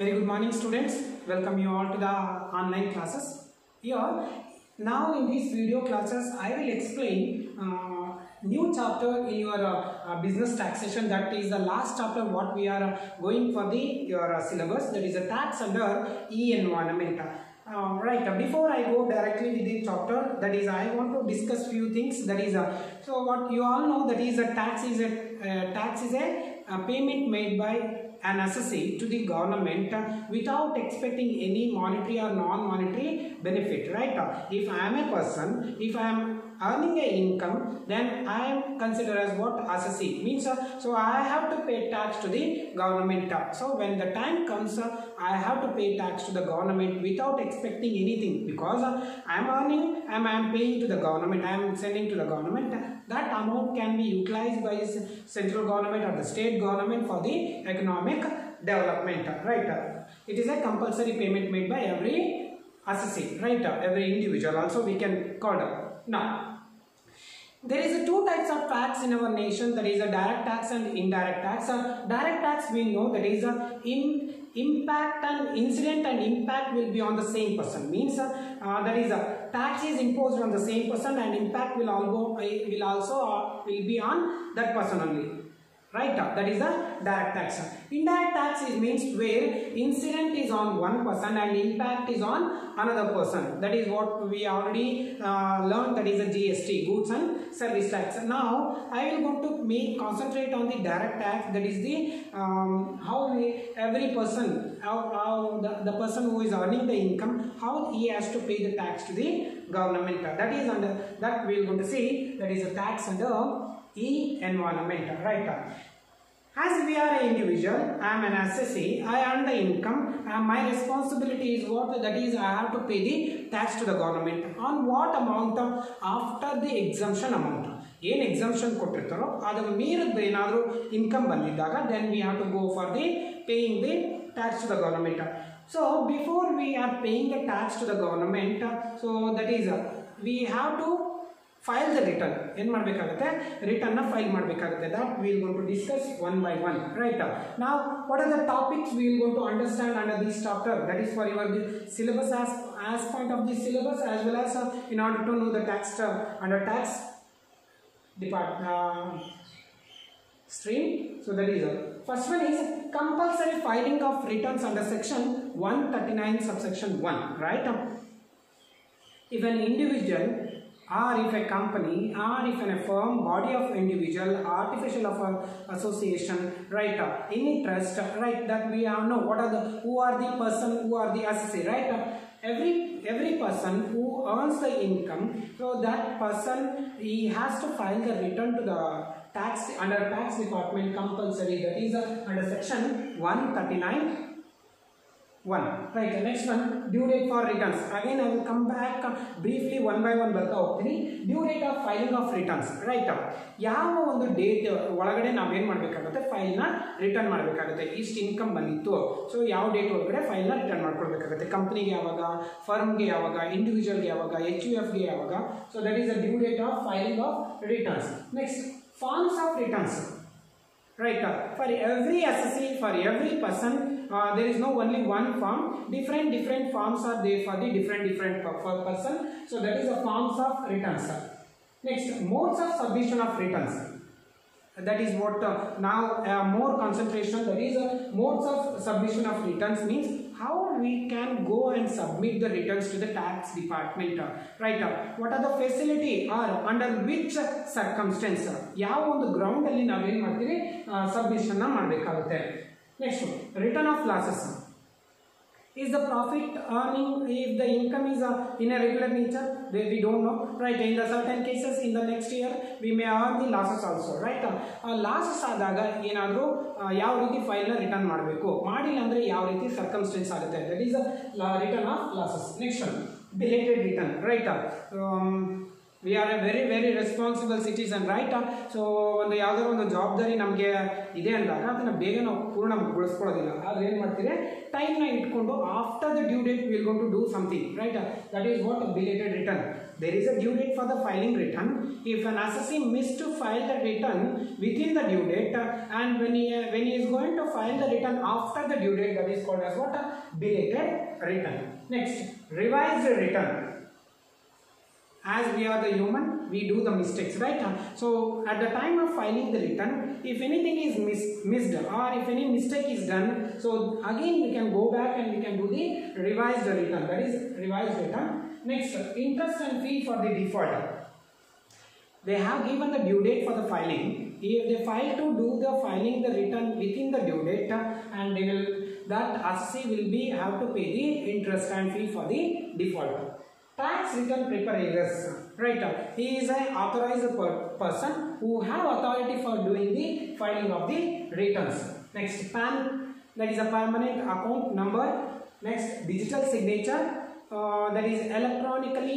Very good morning, students. Welcome you all to the online classes. Here, now in these video classes, I will explain new chapter in your business taxation. That is the last chapter what we are going for your syllabus. That is a tax under e-environment. Right, before I go directly with the chapter, that is I want to discuss few things. That is so what you all know, that is a tax is a payment made by an assessee to the government without expecting any monetary or non-monetary benefit, right? If I am a person, if I am earning a income, then I am considered as what assessee means. So I have to pay tax to the government. So when the time comes, I have to pay tax to the government without expecting anything, because I am earning, I am paying to the government, I am sending to the government. That amount can be utilized by central government or the state government for the economic development, right? It is a compulsory payment made by every assessee, right? Every individual also we can call it. Now, there is two types of tax in our nation, that is a direct tax and indirect tax. Direct tax we know that is impact and incident and impact will be on the same person, means that is tax is imposed on the same person and impact will also be on that person only, right? That is the direct tax. Indirect tax means where incident is on one person and impact is on another person. That is what we already learned, that is a GST, goods and service tax. Now I will go to concentrate on the direct tax, that is the how every person, how the person who is earning the income, how he has to pay the tax to the government. That is under that we are going to see, that is a tax under e-environment, right? As we are an individual, I am an assessee, I earn the income, and my responsibility is what? That is, I have to pay the tax to the government. On what amount? After the exemption amount. ಏನು exemption ಕೊಟ್ಟಿರ್ತಾರೋ ಅದು ಮೀರಿದ ಏನಾದರೂ income ಬಂದಿದ್ದಾಗ then we have to go for the paying the tax to the government. So before we are paying the tax to the government, so that is we have to file the return. ಏನು ಮಾಡಬೇಕಾಗುತ್ತೆ? Return ನ file ಮಾಡಬೇಕಾಗುತ್ತೆ. That we will going to discuss one by one, right? Now what are the topics we will going to understand under this chapter? That is for your syllabus as point of this syllabus, as well as in order to know the tax under tax department stream. So that is first one is compulsory filing of returns under section 139 subsection 1, right? If an individual or if a company or if a firm, body of individual, artificial of association, right? Any trust, right? That we all know what are the who are the person, who are the assessee, right? Every person who earns the income, so that person he has to file the return to the tax under tax department compulsory. That is under section 139. One, right? The next one, due date for returns. Again I will come back briefly one by one ಬರ್ತಾ ಹೋಗ್ತೀನಿ. Due date of filing of returns, right? ಯಾವ ಒಂದು date ಒಳಗಡೆ ನಾವೇನು ಮಾಡಬೇಕಾಗುತ್ತೆ? File ನ return ಮಾಡಬೇಕಾಗುತ್ತೆ. ಇಷ್ಟು ಇನ್ಕಮ್ ಬಂದಿತ್ತು, ಸೊ ಯಾವ ಡೇಟ್ ಒಳಗಡೆ ಫೈಲ್ ನ ರಿಟರ್ನ್ ಮಾಡ್ಕೊಳ್ಬೇಕಾಗುತ್ತೆ. ಕಂಪನಿಗೆ ಯಾವಾಗ, ಫರ್ಮ್ಗೆ ಯಾವಾಗ, ಇಂಡಿವಿಜುವಲ್ಗೆ ಯಾವಾಗ, HUFಗೆ ಯಾವಾಗ. So that is the due date of filing of returns. Next, forms of returns, right? For every assessee, for every person, there is no only one form. Different forms are there for the different person. So that is the forms of returns. Next, modes of submission of returns. That is what now more concentration. That is modes of submission of returns means how we can go and submit the returns to the tax department, right? What are the facility or under which circumstance, ಯಾವ ಒಂದು ground ಅಲ್ಲಿ ನಾವೇನ್ ಮಾಡ್ತೀವಿ submission ನ ಮಾಡಬೇಕಾಗುತ್ತೆ. Next, return of losses is the profit earning if the income is in a regular nature, we don't know, right? In the certain cases in the next year we may earn the losses also, right? Losses ಆದಾಗ ಏನಾದರೂ ಯಾವ ರೀತಿ file ನ return ಮಾಡಬೇಕು, ಮಾಡಿಲ್ಲ ಅಂದ್ರೆ ಯಾವ ರೀತಿ ಸರ್ಕಮ್ಸ್ಟೆನ್ಸ್ ಆಗುತ್ತೆ. That is return of losses. Next, belated return, right? we are a very responsible citizen, right? So ಒಂದು ಯಾವ್ದಾದ್ರು ಒಂದು ಜವಾಬ್ದಾರಿ ನಮಗೆ ಇದೆ ಅಂದಾಗ ಅದನ್ನ ಬೇಗ ನಾವು ಪೂರ್ಣಗೊಳಿಸ್ಕೊಳ್ಳೋದಿಲ್ಲ. ಆದ್ರೆ ಏನು ಮಾಡ್ತೀರಿ, ಟೈಮ್ ನ ಇಟ್ಕೊಂಡು after the due date we will going to do something, right? That is what belated return. There is a due date for the filing return. If an assessee missed to file the return within the due date, and when he is going to file the return after the due date, that is called as what? Belated return. Next, revised return. As we are the human, we do the mistakes, right? So at the time of filing the return, if anything is missed or if any mistake is done, so again we can go back and we can do the revised return. That is revised return. Next, interest and fee for the default. They have given the due date for the filing. If they fail to do the filing the return within the due date, and they will, that assessee will be have to pay the interest and fee for the default. Tax return preparers, right? He is an authorized person who have authority for doing the filing of the returns. Next, PAN, that is a permanent account number. Next, digital signature. That is electronically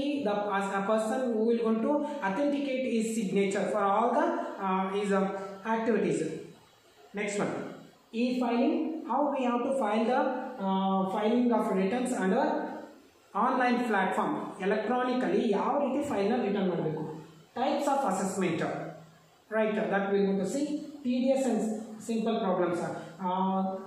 as a person who will going to authenticate his signature for all the his activities. Next one, e-filing. How we have to file the filing of returns under online platform. Electronically ಯಾವ ರೀತಿ file ನ return ಮಾಡಬೇಕು. Types of assessment, right? That we are going to see. TDS and simple problems are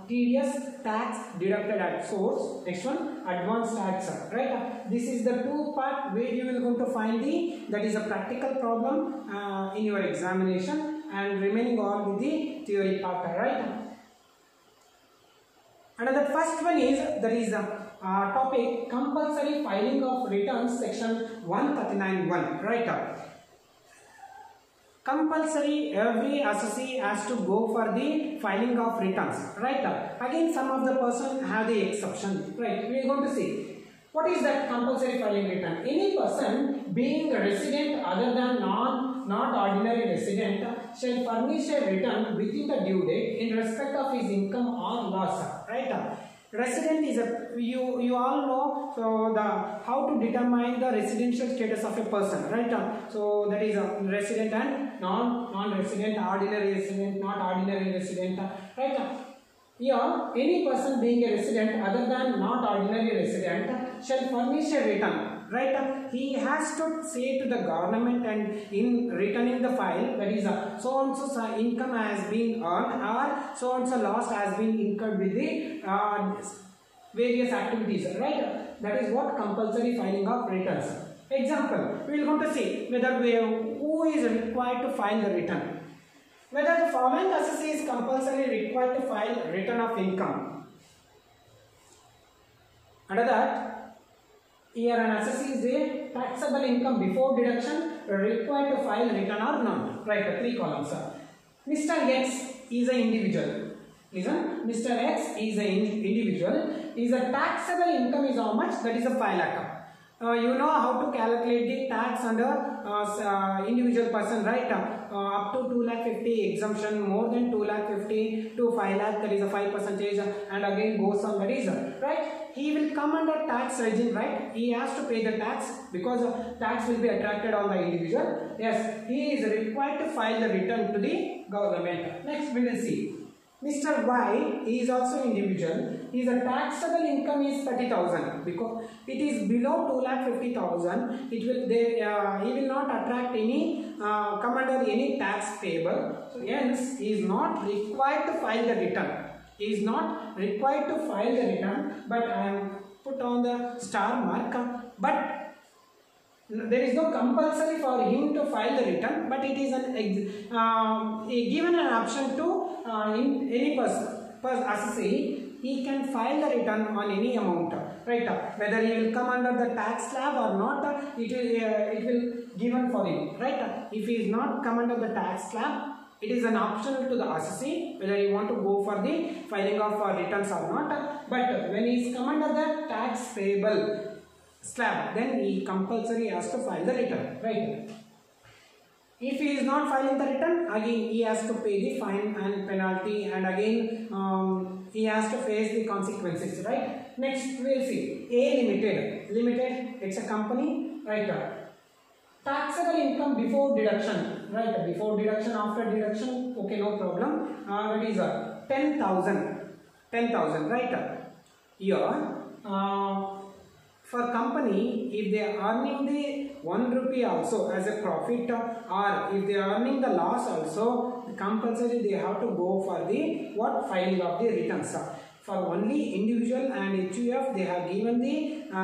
TDS, tax deducted at source. Next one, advanced tax, right? This is the two part where you will going to find the, that is a practical problem in your examination, and remaining all with the theory part, right? Another first one is, that is topic compulsory filing of returns, section 139(1), right? Compulsory, every assessee has to go for the filing of returns, right? Again, some of the person have the exception, right? We are going to see what is that compulsory filing return. Any person being a resident other than not ordinary resident shall furnish a return within the due date in respect of his income or loss, right? Resident is a, you all know, so the how to determine the residential status of a person, right? So that is a resident and non-resident, ordinary resident, not ordinary resident, right? Here, any person being a resident other than not ordinary resident shall furnish a return, right? He has to say to the government, and in returning the file, that is so and so income has been earned, or so and so loss has been incurred with the various activities, right? That is what compulsory filing of returns. Example, we will going to see whether who is required to file the return. Whether the following assessee is compulsorily required to file return of income. Under that, here an assessee is a taxable income before deduction required to file return or not, right? 3 columns. Mr. X is an individual. Listen, Mr. X is an individual. His taxable income is how much? That is a 5 lakh. You know how to calculate the tax under individual person, right? Up to 2,50,000 exemption, more than 2,50,000 to 5 lakh, that is a 5%, and again goes on, that is right. He will come under tax regime, right? He has to pay the tax because tax will be attracted on the individual. Yes, he is required to file the return to the government. Next we will see Mr. Y, he is also individual. His taxable income is 30,000 because it is below 2,50,000. It will he will not attract any come under any tax payable. So hence he is not required to file the return. He is not required to file the return. But I am put on the star mark. But there is no compulsory for him to file the return. But it is given an option to any person assessee. He can file the return on any amount, right? Whether he will come under the tax slab or not, it will given for him, right? If he is not come under the tax slab, it is an optional to the assessee whether he want to go for the filing of returns or not. But when he is come under the tax payable slab, then he compulsory has to file the return, right? If he is not filing the return, again he has to pay the fine and penalty, and again he has to face the consequences, right? Next we will see A Limited. Limited, it's a company, right? Taxable income before deduction, right? Before deduction, after deduction, okay, no problem. It is 10,000, right? Here, for company, if they are earning the 1 rupee also as a profit, or if they are earning the loss also, compulsory they have to go for the filing of the returns. For only individual and HUF, they have given the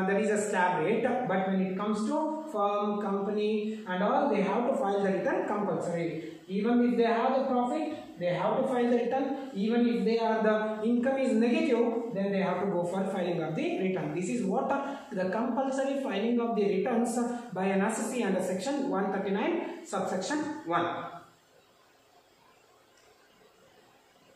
that is a slab rate, but when it comes to firm, company and all, they have to file the return compulsory. Even if they have the profit, they have to file the return. Even if they are the income is negative, then they have to go for filing of the return. This is what the compulsory filing of the returns by an assessee under section 139 subsection 1.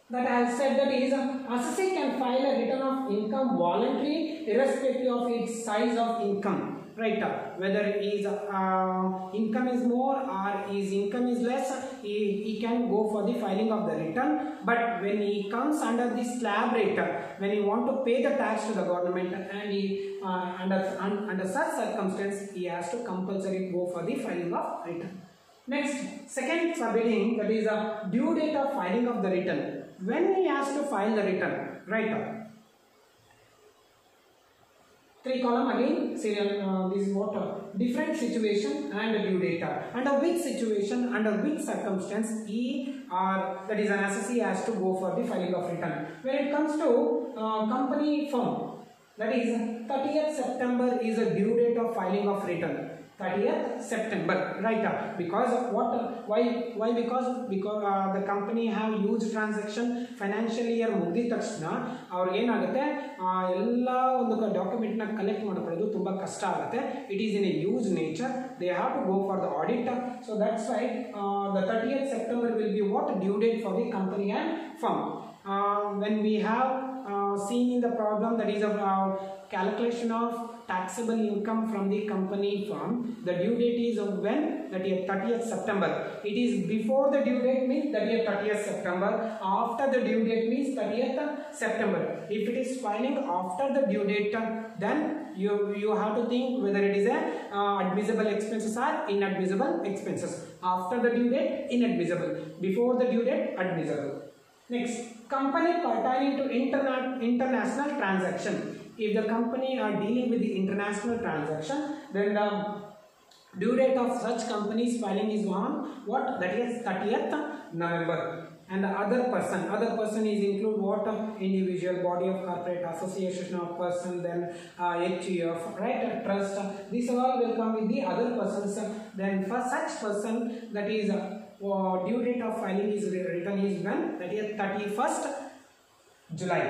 That I have said, that is, assessee can file a return of income voluntarily irrespective of its size of income, right? Whether his income is more or his income is less, he can go for the filing of the return. But when he comes under the slab rate, when he want to pay the tax to the government, and he under such circumstance, he has to compulsory go for the filing of return. Next, second subheading, that is a due date of filing of the return. When he has to file the return, right? 3 column again, serial, this is what different situation and due date. Under which situation, under which circumstance he or that is an assessee has to go for the filing of return. When it comes to company firm, that is 30th September is a due date of filing of return. 30th September, right? Because what? Why? Because the company have huge transaction, financial year ಮುಗಿದ ತಕ್ಷಣ ಅವ್ರಿಗೆ ಏನಾಗುತ್ತೆ, ಎಲ್ಲ ಒಂದು document ನ collect ಮಾಡ್ಕೊಳ್ಳೋದು ತುಂಬಾ ಕಷ್ಟ ಆಗುತ್ತೆ. It is in a huge nature. They have to go for the audit. So that's why the 30th September will be what due date for the company and firm. When we have seen in the problem, that is a calculation of taxable income from the company firm, the due date is when? That is 30th September. It is before the due date means that is 30th September. After the due date means 30th September. If it is filing after the due date, then you have to think whether it is a admissible expenses or inadmissible expenses. After the due date, inadmissible. Before the due date, admissible. Next, company pertaining to international transaction. If the company are dealing with the international transaction, then the due date of such companies filing is on what? That is 30th November. And the other person is include what? Individual, body of corporate, association of person, then HUF, right? Trust. These all will come with the other persons. Then for such person, that is due date of filing is written is when? That is 31st July.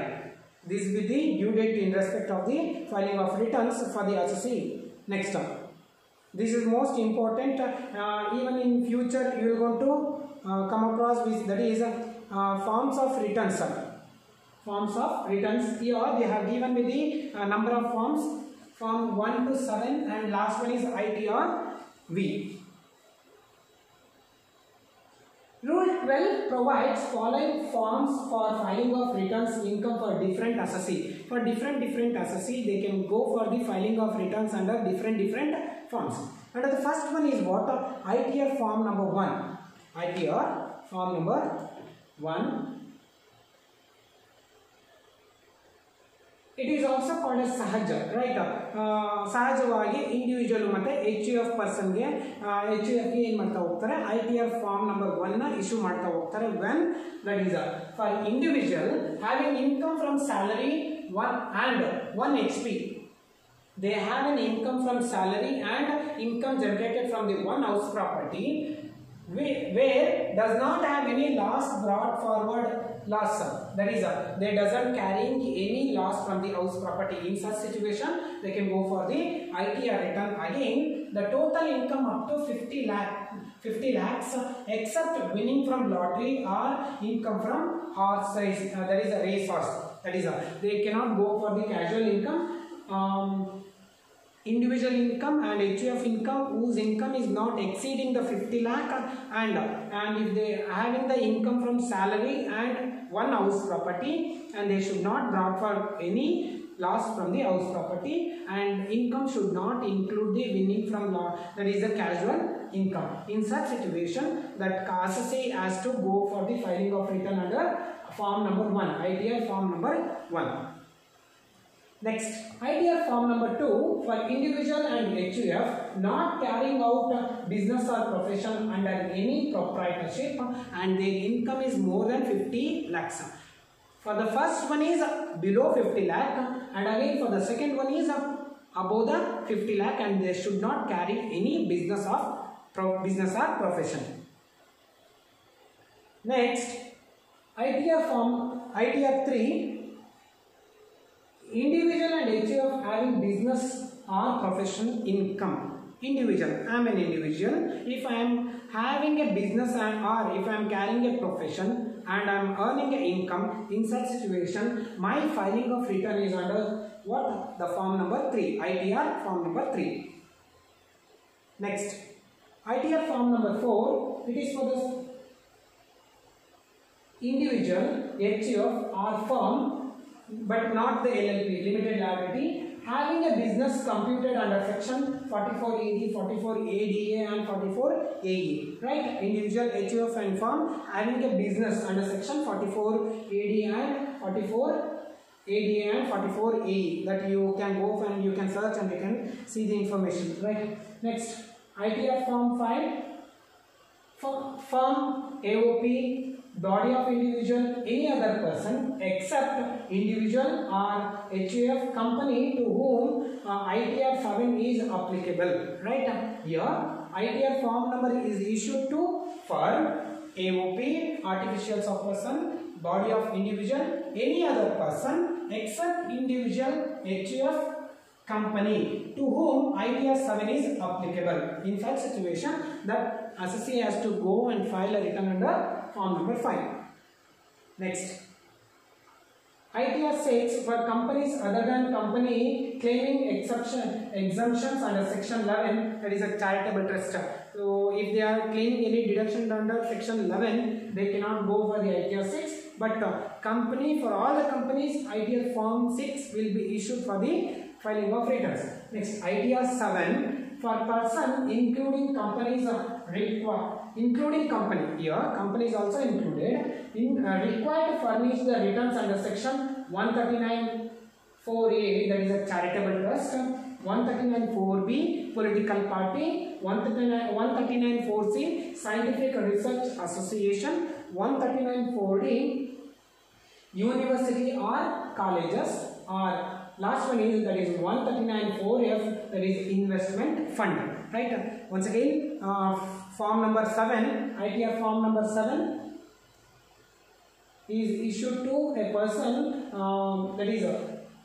This will be the due date in respect of the filing of returns for the assessee. Next up, this is most important. Even in future, you will going to come across with, that is forms of returns. Forms of returns. Here they have given me the number of forms, form 1 to 7, and last one is ITR V. Rule 12 provides following forms for filing of returns income for different assessee. For different assessee, they can go for the filing of returns under different forms. And the first one is what? ITR form number 1. ITR form number 1. It is also called as Sahaja, right? ಸಹಜವಾಗಿ individual ಮತ್ತೆ HUF ಪರ್ಸನ್ಗೆ HUF ಗೆ ಏನು ಮಾಡ್ತಾ ಹೋಗ್ತಾರೆ, ITR form number 1 ನ issue ಮಾಡ್ತಾ ಹೋಗ್ತಾರೆ. When that is for individual having income from salary 1 and 1 HP. They have an income from salary and income generated from the one house property where does not have any loss brought forward loss. That is, they doesn't carrying any loss from the house property. In such situation, they can go for the ITR return. Again, the total income up to 50 lakhs except winning from lottery or income from horse race. That is a race horse. That is, they cannot go for the casual income. Individual income and HUF income whose income is not exceeding the 50 lakh, and if they are having the income from salary and one house property, and they should not draw for any loss from the house property, and income should not include the winning from loss, that is the casual income. In such situation, that assessee has to go for the filing of return under form number 1, ITR form number 1. Next, ITR form number 2, for individual and HUF not carrying out business or profession under any proprietorship and their income is more than 50 lakhs. For the first one is below 50 lakh, and again for the second one is above the 50 lakh, and they should not carry any business or profession. Next, ITR 3, individual and HUF having business or profession income. Individual, I am an individual. If I am having a business or if I am carrying a profession and I am earning an income, in such situation, my filing of return is under what? The form number 3, ITR form number 3. Next, ITR form number 4, it is for the individual, HUF or firm, but not the LLP, limited liability, having a business computed under section 44 AD, 44 ADA and 44 AE, right? Individual, HUF and firm having a business under section 44 AD and 44 ADA and 44 AE, that you can go and you can search and you can see the information, right? Next, ITR form 5, firm, AOP, body of individual, any other person except individual or HUF company to whom ITR 7 is applicable, right? Here ITR form number is issued to firm, AOP, artificials of person, body of individual, any other person except individual, HUF company to whom ITR 7 is applicable. In such situation, that assessee has to go and file a return under form number 5. Next, ITR 6, for companies other than company claiming exemptions under section 11, that is a charitable trust. So if they are claiming any deduction under section 11, they cannot go for the ITR 6. But company, for all the companies, ITR form 6 will be issued for the filing of returns. Next, ITR 7, for person including companies including company, here company is also included, required to furnish the returns under section 139 4A, that is a charitable trust, 139 4B, political party, 139 4C, scientific research association, 139 4D, university or colleges, or last one is, that is 139 4F, that is investment fund, right? Once again, form number 7, ITR form number 7 is issued to a person, that is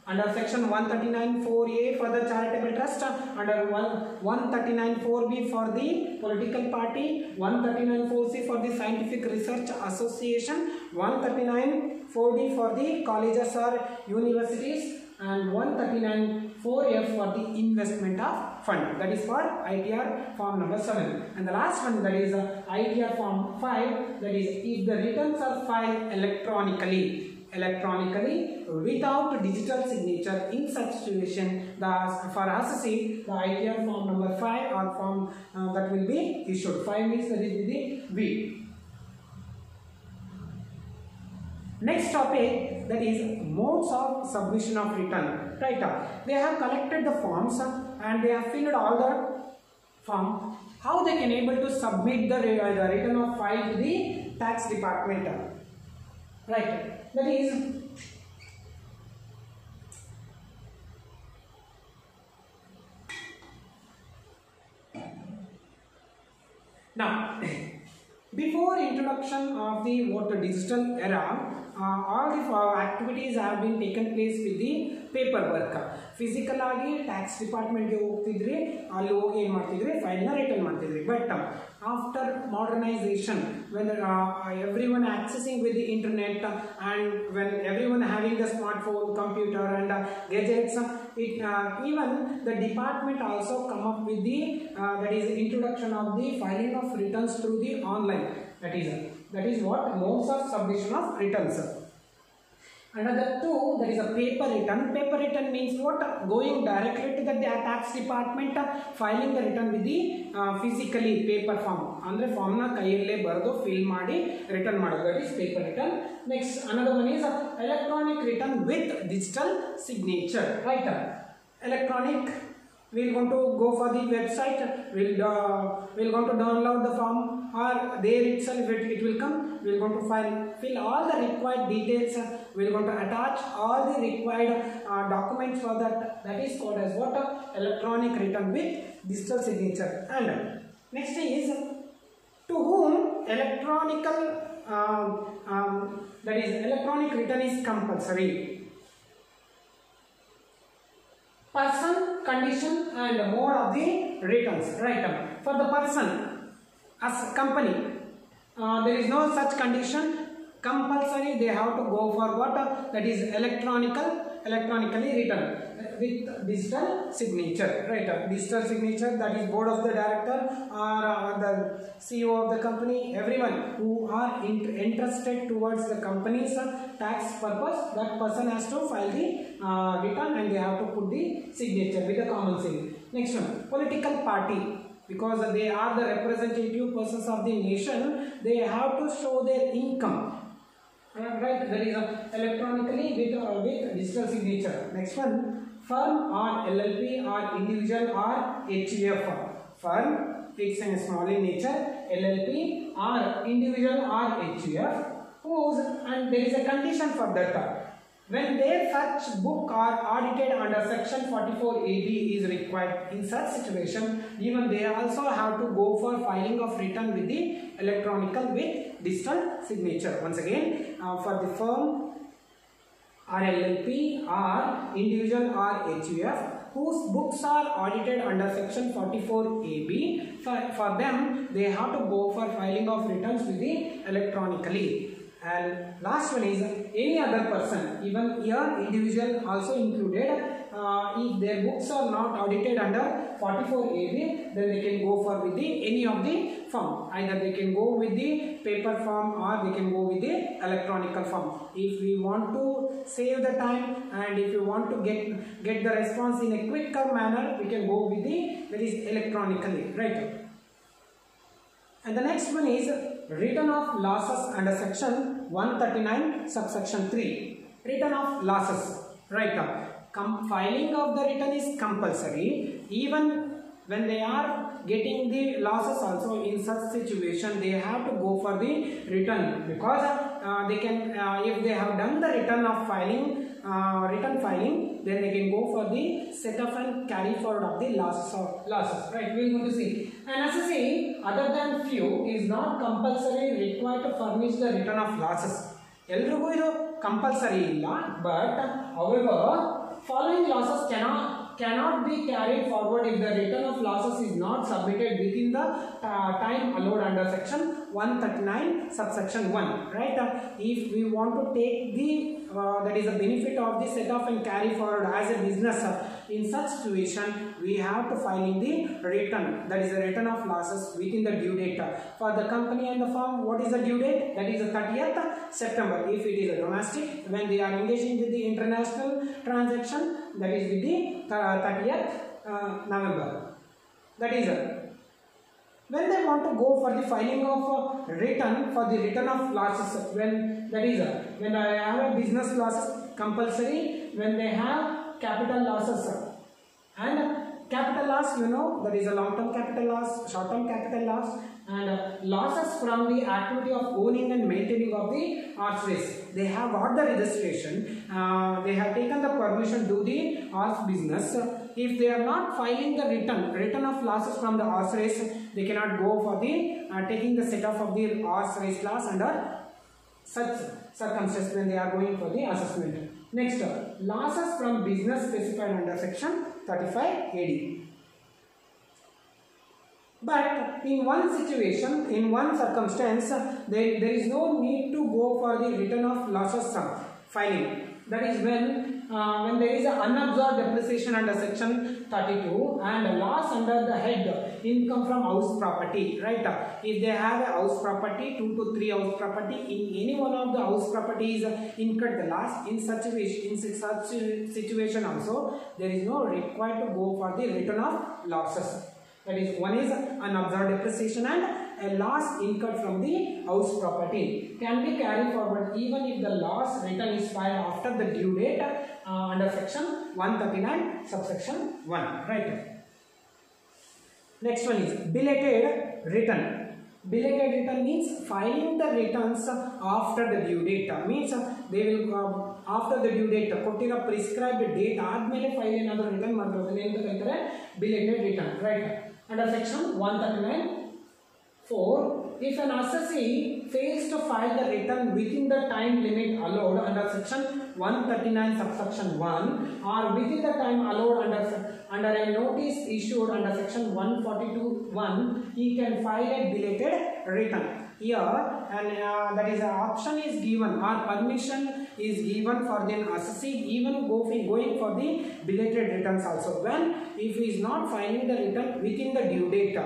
under section 139 4A for the charitable trust, under 139 4B for the political party, 139 4C for the scientific research association, 139 4D for the colleges or universities, and 139 4F for the investment of fund. That is for ITR form number 7. And the last one, that is ITR form 5, that is if the returns are filed electronically without digital signature, in such situation, for assessee, the ITR form number 5 or form that will be issued. 5 means that is the V. Next topic, that is modes of submission of return. Right, they have collected the forms and they have filled all the form. How they can able to submit the return of file to the tax department? Right, that is now. Before introduction of the digital era, all the activities have been taken place with the paperwork. Physical agi tax department ge hogtidri, alli hogi ಏನು ಮಾಡ್ತಿದ್ರಿ file ನ return ಮಾಡ್ತಿದ್ರಿ. But after modernization, when everyone accessing with the internet and when everyone having the smartphone, computer and gadgets, even the department also come up with the that is introduction of the filing of returns through the online. That is what modes of submission of returns. Another two, that is a paper return. Paper return means what? Going directly to the tax department, filing the return with the physically paper form. Andre form na kaiyelle bardu fill ಮಾಡಿ return ಮಾಡೋದು. That is paper return. Next, another one is electronic return with digital signature. Right? Electronic. We're going to go for the website. We're going to download the form, or there itself it will come. We're going to fill all the required details. We're going to attach all the required documents for that. That is called as what? Electronic return with digital signature. And next is to whom electronic return is compulsory. Person, condition and mode of the returns. Right. For the person, as company, there is no such condition. Compulsory they have to go for what? That is electronically return with digital signature. Right. Digital signature, that is board of the director or the CEO of the company, everyone who are interested towards the company's tax purpose, that person has to file the return and they have to put the signature with the common seal. Next one, political party. Because they are the representative persons of the nation, they have to show their income. Right, that is electronically with digital signature. Next one, firm or LLP or individual or HUF. Firm, it's in small in nature. LLP or individual or HUF. Whose, and there is a condition for that. When their such book are audited under section 44AB is required. In such situation, even they also have to go for filing of return with the electronical with digital signature. Once again, for the firm or LLP or individual or HUF whose books are audited under section 44AB, for them they have to go for filing of returns with the electronically. And last one is any other person, even here individual also included. If their books are not audited under 44AB, then they can go for with the any of the form. Either they can go with the paper form or they can go with the electronical form. If we want to save the time and if you want to get the response in a quicker manner, we can go with the that is electronically. Right. And the next one is return of losses under section 139 subsection 3. Return of losses. Right. Filing of the return is compulsory even when they are getting the losses. Also in such situation they have to go for the return, because they can if they have done the return filing, then they can go for the set off and carry forward of the losses. Right, we are going to see. And as I say, other than few is not compulsory required to furnish the return of losses. Eldrigu idu compulsory illa, but however following losses cannot be carried forward if the return of losses is not submitted within the time allowed under section 139 subsection 1. Right. If we want to take the that is the benefit of the set off and carry forward as a business, in such situation we have to file in the return, that is the return of losses within the due date. For the company and the firm, what is the due date? That is the 30th September. If it is a domestic, when they are engaging with the international transaction, that is with the 30th November. That is when they want to go for the filing of return for the return of losses, when I have a business losses compulsory, when they have capital losses. And capital loss, you know, that is a long-term capital loss, short-term capital loss, and losses from the activity of owning and maintaining of the horse race. They have got the registration, they have taken the permission to do the horse business. If they are not filing the return of losses from the horse race, they cannot go for the taking the set off of the horse race loss under such circumstances when they are going for the assessment. Next, losses from business specified under section 35 AD. But in one situation, in one circumstance, there is no need to go for the return of losses filing. That is when there is an unabsorbed depreciation under section 32 and loss under the head income from house property, right? If they have a house property, 2 to 3 house property, in any one of the house properties incurred the loss, in such situation also there is no required to go for the return of losses. That is, one is unabsorbed depreciation and a loss incurred from the house property can be carried forward even if the loss return is filed after the due date under section 139 subsection 1, right? Next one is belated return. Belated return means filing the returns after the due date. Means they will after the due date ಕೊಟ್ಟಿರೋ prescribed date ಆದ್ಮೇಲೆ file ಏನಾದರೂ return ಮಾಡಬಹುದು ಅಂತ ಹೇಳ್ತಾರೆ belated return, right? Under section 139(4), if an assessee fails to file the return within the time limit allowed under section 139 subsection 1 or within the time allowed under a notice issued under section 142(1), he can file a belated return. Here and that is an option is given or permission is given for the assessee even going for the belated returns also when if he is not filing the return within the due date.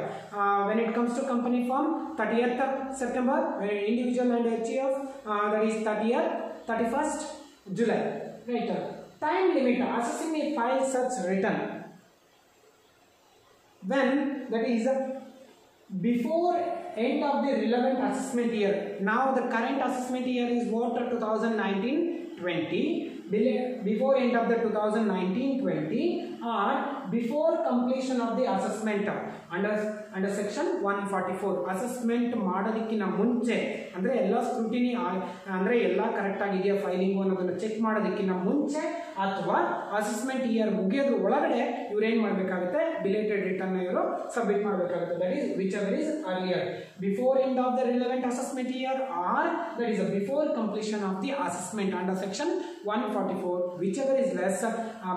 When it comes to company form, 30th September, individual and HCF, that is 31st July, right? Time limit, assessee may file such return when that is before end of the relevant assessment year. Now the current assessment year is what? 2019-20. Before end of the 2019-20 or before completion of the assessment under section 144. assessment ಮಾಡೋದಕ್ಕಿಂತ ಮುಂಚೆ ಅಂದ್ರೆ ಎಲ್ಲ scrutiny ಅಂದ್ರೆ ಎಲ್ಲ correct ಆಗಿದೆಯಾ filing ಅನ್ನೋದನ್ನ check ಮಾಡೋದಕ್ಕಿಂತ ಮುಂಚೆ ಅಥವಾ ಅಸೆಸ್ಮೆಂಟ್ ಇಯರ್ ಮುಗಿಯೋದ್ರ ಒಳಗಡೆ ಇವರು ಏನು ಮಾಡಬೇಕಾಗುತ್ತೆ ಬಿಲೇಟೆಡ್ ರಿಟರ್ನ್ ಇವರು ಸಬ್ಮಿಟ್ ಮಾಡಬೇಕಾಗುತ್ತೆ. That is whichever is earlier before end of the relevant assessment year or that is before completion of the assessment under section 144. whichever is less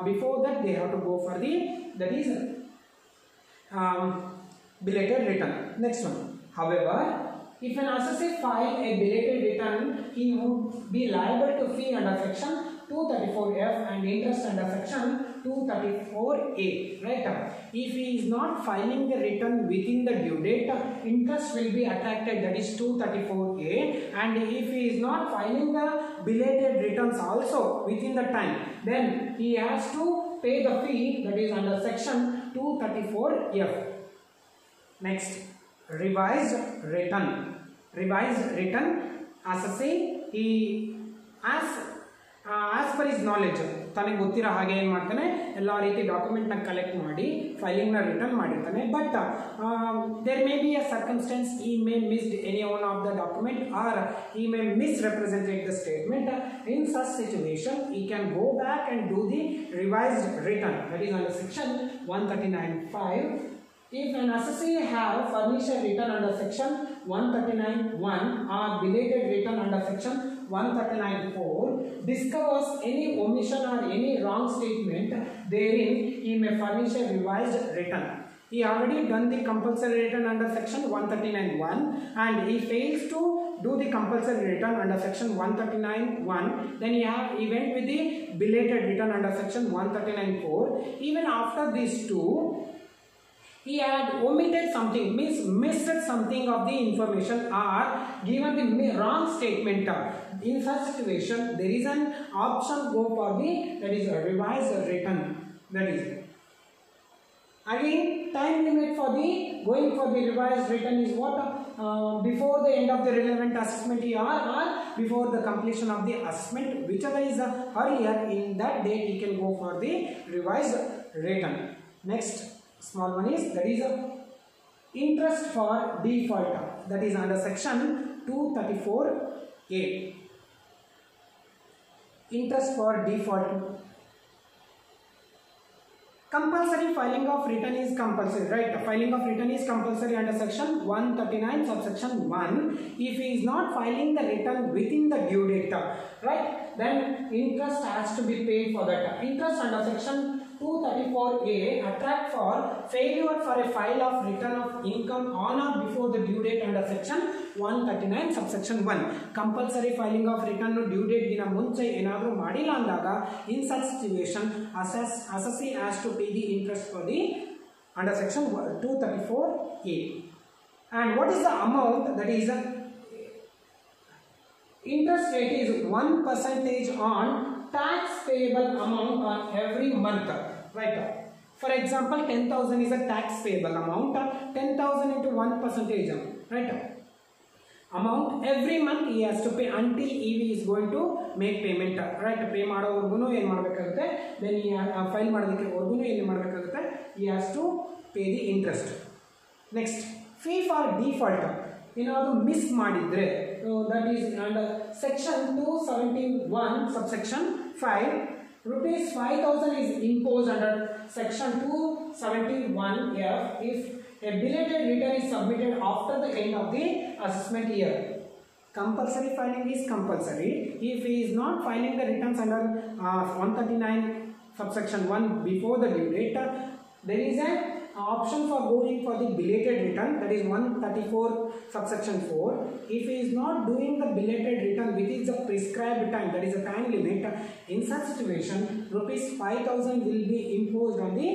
before that they have to go for the that is belated return. Next one, however, if an assessee file a belated return, he would be liable to fee under section 234F and interest under section 234A, right? If he is not filing the return within the due date, interest will be attracted, that is 234A, and if he is not filing the belated returns also within the time, then he has to pay the fee, that is under section 234F. Next, revised return. Revised return, assessee he as per his knowledge ತನಗೆ ಗೊತ್ತಿರೋ ಹಾಗೆ ಏನು ಮಾಡ್ತಾನೆ ಎಲ್ಲ ರೀತಿ ಡಾಕ್ಯುಮೆಂಟ್ನ collect ಮಾಡಿ ಫೈಲಿಂಗ್ನ ರಿಟರ್ನ್ ಮಾಡಿರ್ತಾನೆ. But there may be a circumstances he may missed any one of the document or he may misrepresented the statement. In such situation he can go back and do the revised return, that is under section 139(5). If an assessee have furnished a return under section 139(1) or belated return under section 139(4) discovers any omission or any wrong statement therein, he may furnish a revised return. He already done the compulsory return under section 139(1) and he fails to do the compulsory return under section 139(1), then he went with the belated return under section 139(4). Even after these two, he had omitted something, means missed something of the information or given the wrong statement. In such situation, there is an option go for the that is a revised return. That is again time limit for the going for the revised return is what? Before the end of the relevant assessment year or before the completion of the assessment, whichever is earlier, in that date he can go for the revised return. Next small one is that is interest for default, that is under section 234A. Interest for default. Compulsory filing of return is compulsory, right? Filing of return is compulsory under section 139 subsection 1 if he is not filing the return within the due date, right? then interest has to be paid for that. Interest under section 234A attract for failure for a file of return of income on or before the due date under section 139 subsection 1. Compulsory filing of return due date ಗಿನ ಮುಂಚೆ ಏನಾದರೂ ಮಾಡಿಲ್ಲ ಅಂದಾಗ in such situation assessee has to pay the interest for the under section 234A. And what is the amount? That is interest rate is 1% on tax payable amount on every month, right? For example, 10,000 is a tax payable amount. 10,000 into 1%, right? Amount every month he has to pay until EV is going to make payment, right? Pay ಮಾಡೋವರೆಗೂ ಏನು ಮಾಡಬೇಕಾಗುತ್ತೆ, then he file ಮಾಡೋದಕ್ಕೆವರೆಗೂ ಏನು ಮಾಡಬೇಕಾಗುತ್ತೆ, he has to pay the interest. Next, fee for default. ಏನಾದರೂ miss ಮಾಡಿದ್ರೆ, that is under section 271 subsection 5, rupees 5,000 is imposed under section 271F if a belated return is submitted after the end of the assessment year. Compulsory filing is compulsory. If he is not filing the returns under 139 subsection 1 before the due date, there is an option for going for the belated return, that is 134 subsection 4. If he is not doing the belated return within the prescribed time, that is a time limit, in such situation rupees 5,000 will be imposed on the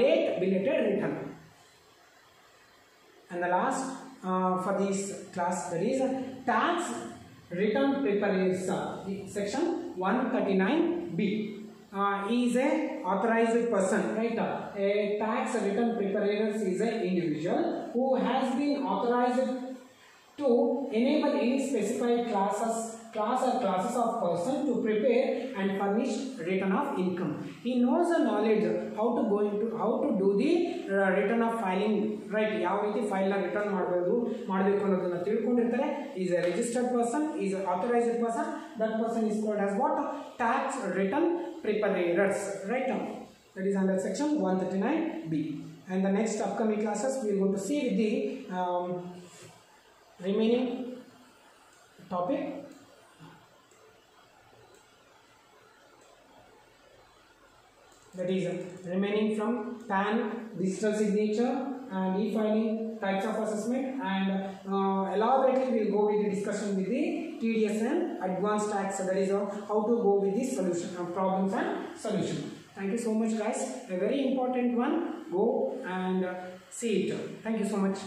late belated return. And the last for this class, that is tax return preparers, section 139B. He is a authorized person, right? A tax return preparer is an individual who has been authorized to enable any specified class or classes of person to prepare and furnish return of income. He knows the knowledge how to do the return of filing, right? ಯಾವ ರೀತಿ file ನ return ಮಾಡಬೇಕು ಅನ್ನೋದನ್ನ ತಿಳ್ಕೊಂಡಿರ್ತಾರೆ. Is a registered person, is an authorized person. That person is called as what? Tax return preparers, right? That is under section 139B. And the next upcoming classes we are going to see with the remaining topic. That is remaining from PAN, digital signature, and e-filing, types of assessment, and elaborately we will go with the discussion with the TDS and advanced tax. That is how to go with the solution problems and solution. Thank you so much, guys. A very important one. Go and see it. Thank you so much.